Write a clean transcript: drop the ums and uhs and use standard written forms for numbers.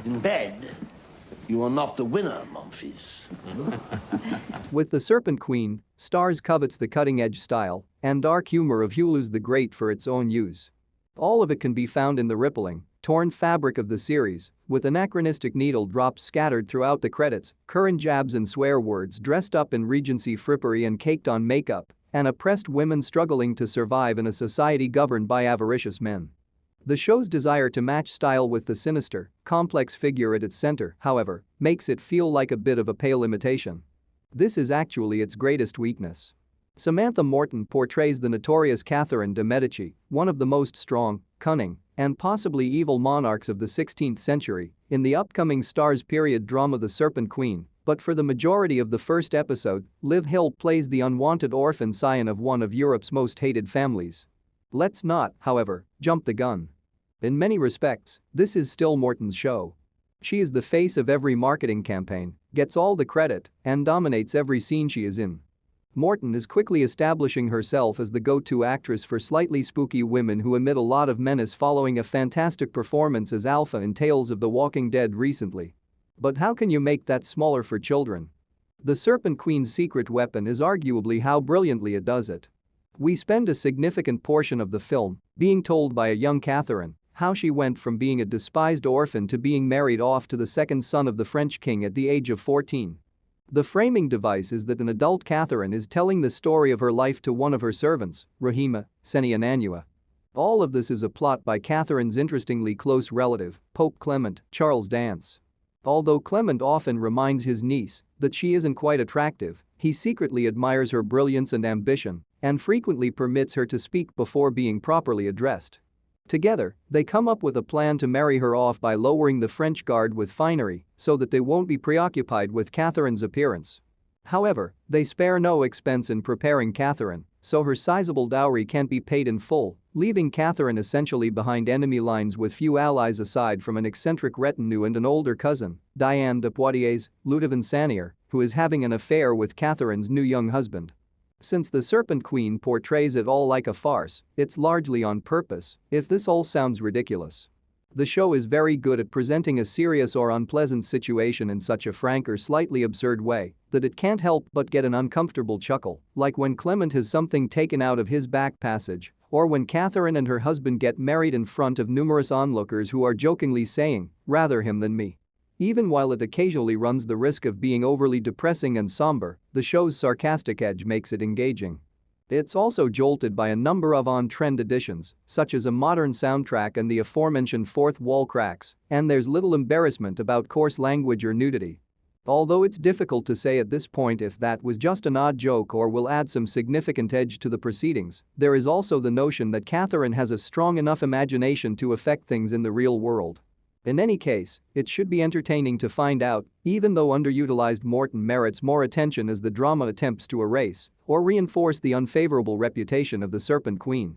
In bed, you are not the winner, Momphis. With The Serpent Queen, Starz covets the cutting-edge style and dark humor of Hulu's The Great for its own use. All of it can be found in the rippling, torn fabric of the series, with anachronistic needle drops scattered throughout the credits, current jabs and swear words dressed up in Regency frippery and caked on makeup, and oppressed women struggling to survive in a society governed by avaricious men. The show's desire to match style with the sinister, complex figure at its center, however, makes it feel like a bit of a pale imitation. This is actually its greatest weakness. Samantha Morton portrays the notorious Catherine de' Medici, one of the most strong, cunning, and possibly evil monarchs of the 16th century, in the upcoming Starz period drama The Serpent Queen, but for the majority of the first episode, Liv Hill plays the unwanted orphan scion of one of Europe's most hated families. Let's not, however, jump the gun. In many respects, this is still Morton's show. She is the face of every marketing campaign, gets all the credit, and dominates every scene she is in. Morton is quickly establishing herself as the go-to actress for slightly spooky women who emit a lot of menace following a fantastic performance as Alpha in Tales of the Walking Dead recently. But how can you make that smaller for children? The Serpent Queen's secret weapon is arguably how brilliantly it does it. We spend a significant portion of the film being told by a young Catherine how she went from being a despised orphan to being married off to the second son of the French king at the age of 14. The framing device is that an adult Catherine is telling the story of her life to one of her servants, Rahima Seniananua. All of this is a plot by Catherine's interestingly close relative, Pope Clement Charles Dance. Although Clement often reminds his niece that she isn't quite attractive, he secretly admires her brilliance and ambition and frequently permits her to speak before being properly addressed. Together, they come up with a plan to marry her off by lowering the French guard with finery so that they won't be preoccupied with Catherine's appearance. However, they spare no expense in preparing Catherine, so her sizable dowry can't be paid in full, leaving Catherine essentially behind enemy lines with few allies aside from an eccentric retinue and an older cousin, Diane de Poitiers, Ludovine Sanier, who is having an affair with Catherine's new young husband. Since The Serpent Queen portrays it all like a farce, it's largely on purpose, if this all sounds ridiculous. The show is very good at presenting a serious or unpleasant situation in such a frank or slightly absurd way that it can't help but get an uncomfortable chuckle, like when Clement has something taken out of his back passage, or when Catherine and her husband get married in front of numerous onlookers who are jokingly saying, "Rather him than me." Even while it occasionally runs the risk of being overly depressing and somber, the show's sarcastic edge makes it engaging. It's also jolted by a number of on-trend additions, such as a modern soundtrack and the aforementioned fourth wall cracks, and there's little embarrassment about coarse language or nudity. Although it's difficult to say at this point if that was just an odd joke or will add some significant edge to the proceedings, there is also the notion that Catherine has a strong enough imagination to affect things in the real world. In any case, it should be entertaining to find out, even though underutilized Morton merits more attention as the drama attempts to erase or reinforce the unfavorable reputation of The Serpent Queen.